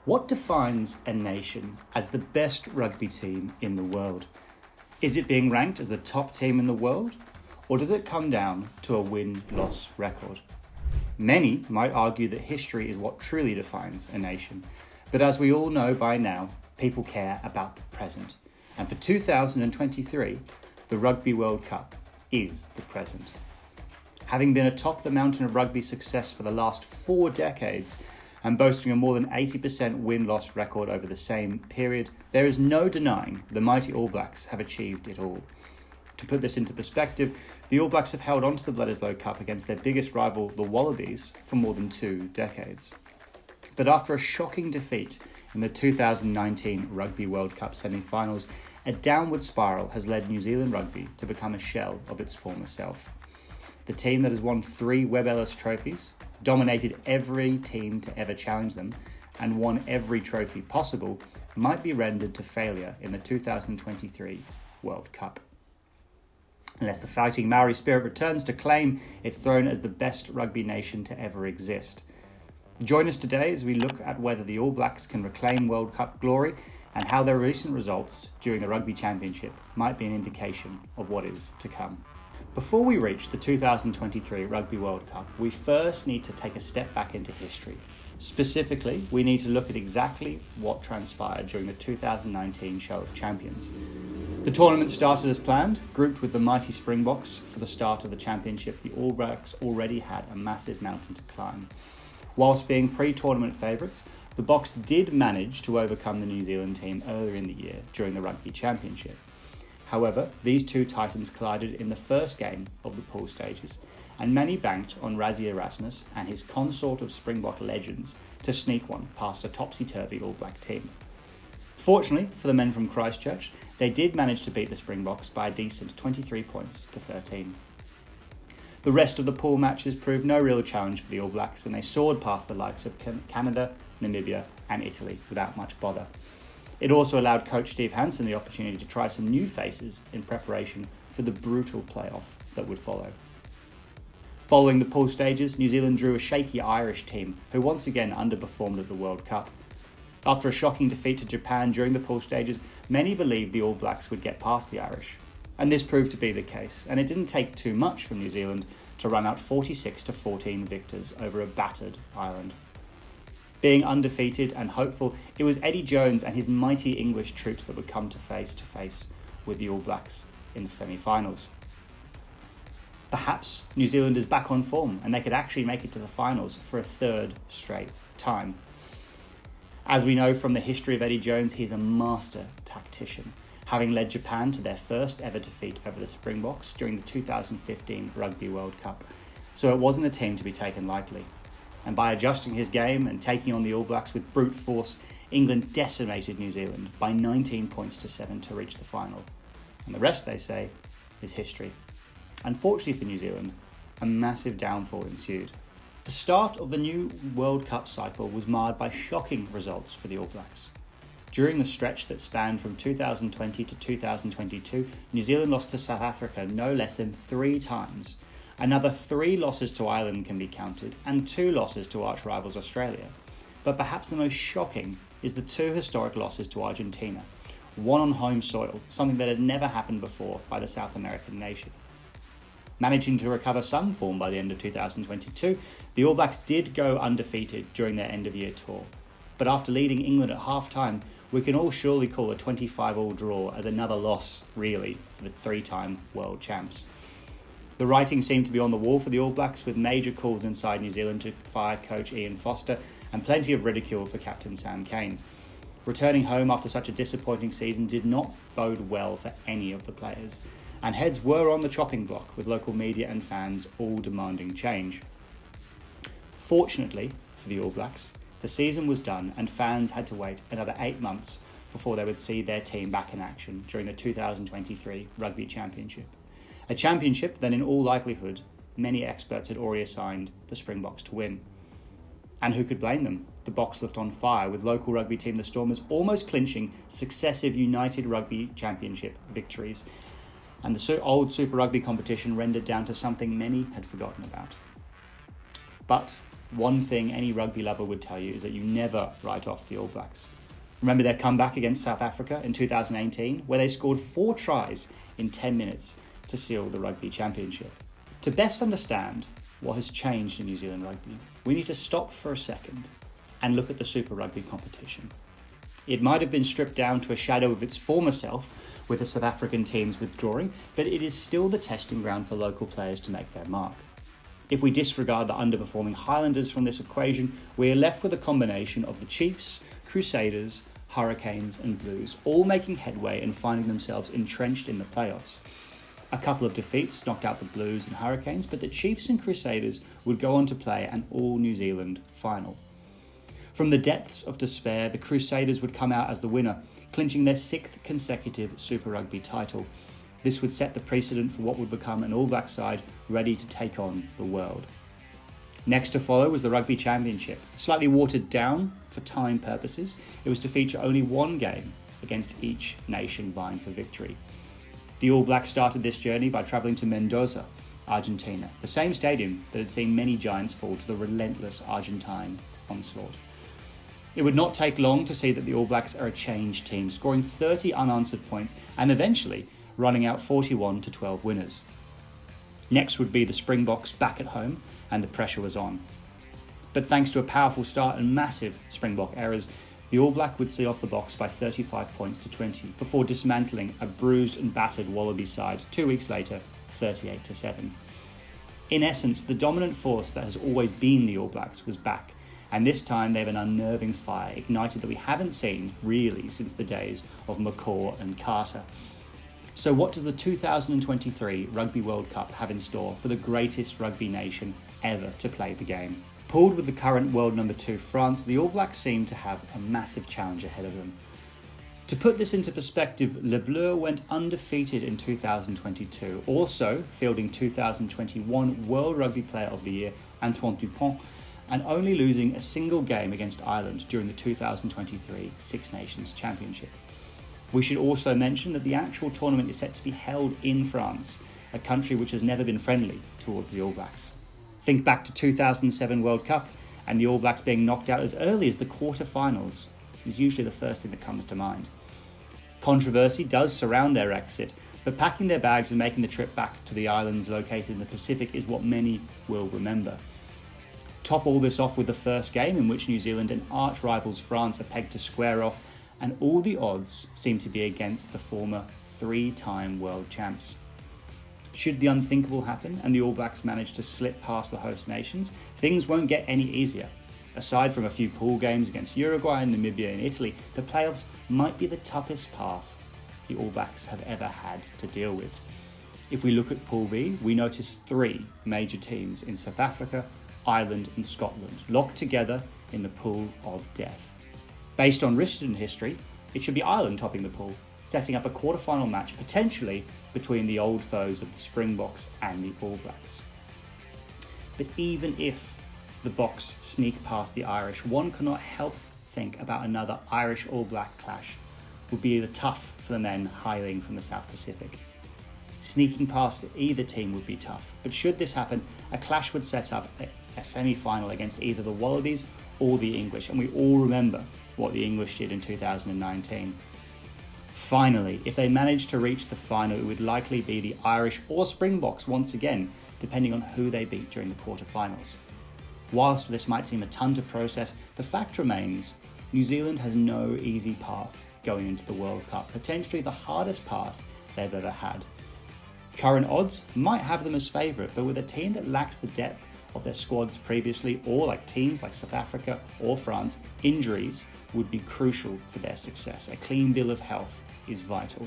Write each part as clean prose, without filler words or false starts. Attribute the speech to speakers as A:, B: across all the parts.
A: What defines a nation as the best rugby team in the world? Is it being ranked as the top team in the world? Or does it come down to a win-loss record? Many might argue that history is what truly defines a nation. But as we all know by now, people care about the present. And for 2023, the Rugby World Cup is the present. Having been atop the mountain of rugby success for the last 4 decades, and boasting a more than 80% win-loss record over the same period, there is no denying the mighty All Blacks have achieved it all. To put this into perspective, the All Blacks have held on to the Bledisloe Cup against their biggest rival, the Wallabies, for more than 2 decades. But after a shocking defeat in the 2019 Rugby World Cup semi-finals, a downward spiral has led New Zealand rugby to become a shell of its former self. The team that has won 3 Webb Ellis trophies, dominated every team to ever challenge them, and won every trophy possible, might be rendered to failure in the 2023 World Cup. Unless the fighting Maori spirit returns to claim its throne as the best rugby nation to ever exist. Join us today as we look at whether the All Blacks can reclaim World Cup glory and how their recent results during the Rugby Championship might be an indication of what is to come. Before we reach the 2023 Rugby World Cup, we first need to take a step back into history. Specifically, we need to look at exactly what transpired during the 2019 Show of Champions. The tournament started as planned, grouped with the mighty Springboks. For the start of the championship, the All Blacks already had a massive mountain to climb. Whilst being pre-tournament favourites, the Boks did manage to overcome the New Zealand team earlier in the year during the Rugby Championship. However, these two titans collided in the first game of the pool stages, and many banked on Rassie Erasmus and his consort of Springbok legends to sneak one past a topsy-turvy All Black team. Fortunately for the men from Christchurch, they did manage to beat the Springboks by a decent 23 points to 13. The rest of the pool matches proved no real challenge for the All Blacks, and they soared past the likes of Canada, Namibia and Italy without much bother. It also allowed coach Steve Hansen the opportunity to try some new faces in preparation for the brutal playoff that would follow. Following the pool stages, New Zealand drew a shaky Irish team who once again underperformed at the World Cup. After a shocking defeat to Japan during the pool stages, many believed the All Blacks would get past the Irish. And this proved to be the case, and it didn't take too much from New Zealand to run out 46-14 victors over a battered Ireland. Being undefeated and hopeful, it was Eddie Jones and his mighty English troops that would come to face with the All Blacks in the semi-finals. Perhaps New Zealand is back on form and they could actually make it to the finals for a 3rd straight time. As we know from the history of Eddie Jones, he's a master tactician, having led Japan to their first ever defeat over the Springboks during the 2015 Rugby World Cup. So it wasn't a team to be taken lightly. And by adjusting his game and taking on the All Blacks with brute force, England decimated New Zealand by 19 points to 7 to reach the final. And the rest, they say, is history. Unfortunately for New Zealand, a massive downfall ensued. The start of the new World Cup cycle was marred by shocking results for the All Blacks. During the stretch that spanned from 2020 to 2022, New Zealand lost to South Africa no less than 3 times. Another 3 losses to Ireland can be counted, and 2 losses to arch rivals Australia. But perhaps the most shocking is the 2 historic losses to Argentina, one on home soil, something that had never happened before by the South American nation. Managing to recover some form by the end of 2022, the All Blacks did go undefeated during their end-of-year tour. But after leading England at half-time, we can all surely call a 25-all draw as another loss, really, for the 3-time world champs. The writing seemed to be on the wall for the All Blacks, with major calls inside New Zealand to fire coach Ian Foster and plenty of ridicule for captain Sam Cane. Returning home after such a disappointing season did not bode well for any of the players, and heads were on the chopping block, with local media and fans all demanding change. Fortunately for the All Blacks, the season was done and fans had to wait another 8 months before they would see their team back in action during the 2023 Rugby Championship. A championship that in all likelihood, many experts had already assigned the Springboks to win. And who could blame them? The Boks looked on fire, with local rugby team the Stormers almost clinching successive United Rugby Championship victories, and the old Super Rugby competition rendered down to something many had forgotten about. But one thing any rugby lover would tell you is that you never write off the All Blacks. Remember their comeback against South Africa in 2018, where they scored 4 tries in 10 minutes to seal the Rugby Championship. To best understand what has changed in New Zealand rugby, we need to stop for a second and look at the Super Rugby competition. It might have been stripped down to a shadow of its former self, with the South African teams withdrawing, but it is still the testing ground for local players to make their mark. If we disregard the underperforming Highlanders from this equation, we are left with a combination of the Chiefs, Crusaders, Hurricanes and Blues, all making headway and finding themselves entrenched in the playoffs. A couple of defeats knocked out the Blues and Hurricanes, but the Chiefs and Crusaders would go on to play an all-New Zealand final. From the depths of despair, the Crusaders would come out as the winner, clinching their 6th consecutive Super Rugby title. This would set the precedent for what would become an All Black side ready to take on the world. Next to follow was the Rugby Championship. Slightly watered down for time purposes, it was to feature only one game against each nation vying for victory. The All Blacks started this journey by travelling to Mendoza, Argentina, the same stadium that had seen many giants fall to the relentless Argentine onslaught. It would not take long to see that the All Blacks are a changed team, scoring 30 unanswered points and eventually running out 41-12 winners. Next would be the Springboks back at home, and the pressure was on. But thanks to a powerful start and massive Springbok errors, the All Black would see off the Boks by 35 points to 20, before dismantling a bruised and battered Wallaby side 2 weeks later, 38-7. In essence, the dominant force that has always been the All Blacks was back, and this time they have an unnerving fire ignited that we haven't seen really since the days of McCaw and Carter. So what does the 2023 Rugby World Cup have in store for the greatest rugby nation ever to play the game? Pooled with the current world number 2 France, the All Blacks seem to have a massive challenge ahead of them. To put this into perspective, Le Bleu went undefeated in 2022, also fielding 2021 World Rugby Player of the Year Antoine Dupont, and only losing a single game against Ireland during the 2023 Six Nations Championship. We should also mention that the actual tournament is set to be held in France, a country which has never been friendly towards the All Blacks. Think back to 2007 World Cup, and the All Blacks being knocked out as early as the quarter-finals is usually the first thing that comes to mind. Controversy does surround their exit, but packing their bags and making the trip back to the islands located in the Pacific is what many will remember. Top all this off with the first game, in which New Zealand and arch rivals France are pegged to square off, and all the odds seem to be against the former 3-time world champs. Should the unthinkable happen and the All Blacks manage to slip past the host nations, things won't get any easier. Aside from a few pool games against Uruguay, Namibia and Italy, the playoffs might be the toughest path the All Blacks have ever had to deal with. If we look at Pool B, we notice 3 major teams in South Africa, Ireland and Scotland, locked together in the pool of death. Based on recent history, it should be Ireland topping the pool, setting up a quarter-final match potentially between the old foes of the Springboks and the All Blacks. But even if the Boks sneak past the Irish, one cannot help think about another Irish All Black clash would be tough for the men hailing from the South Pacific. Sneaking past either team would be tough, but should this happen, a clash would set up a semi-final against either the Wallabies or the English, and we all remember what the English did in 2019. Finally, if they manage to reach the final, it would likely be the Irish or Springboks once again, depending on who they beat during the quarterfinals. Whilst this might seem a ton to process, the fact remains New Zealand has no easy path going into the World Cup, potentially the hardest path they've ever had. Current odds might have them as favourite, but with a team that lacks the depth of their squads previously, or like teams like South Africa or France, injuries would be crucial for their success. A clean bill of health is vital.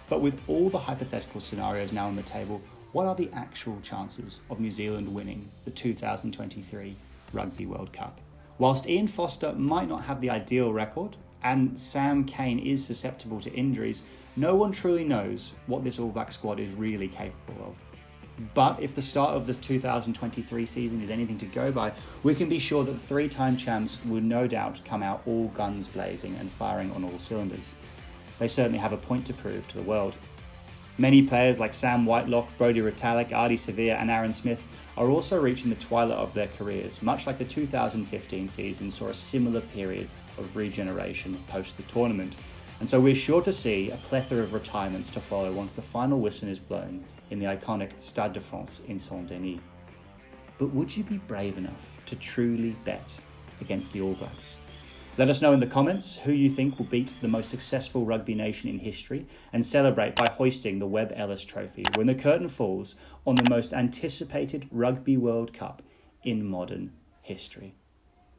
A: But with all the hypothetical scenarios now on the table, what are the actual chances of New Zealand winning the 2023 Rugby World Cup? Whilst Ian Foster might not have the ideal record, and Sam Cane is susceptible to injuries, no one truly knows what this All Black squad is really capable of. But if the start of the 2023 season is anything to go by, we can be sure that the 3-time champs would no doubt come out all guns blazing and firing on all cylinders. They certainly have a point to prove to the world. Many players like Sam Whitelock, Brodie Retallick, Artie Sevilla and Aaron Smith are also reaching the twilight of their careers, much like the 2015 season saw a similar period of regeneration post the tournament. And so we're sure to see a plethora of retirements to follow once the final whistle is blown in the iconic Stade de France in Saint-Denis. But would you be brave enough to truly bet against the All Blacks? Let us know in the comments who you think will beat the most successful rugby nation in history and celebrate by hoisting the Webb Ellis Trophy when the curtain falls on the most anticipated Rugby World Cup in modern history.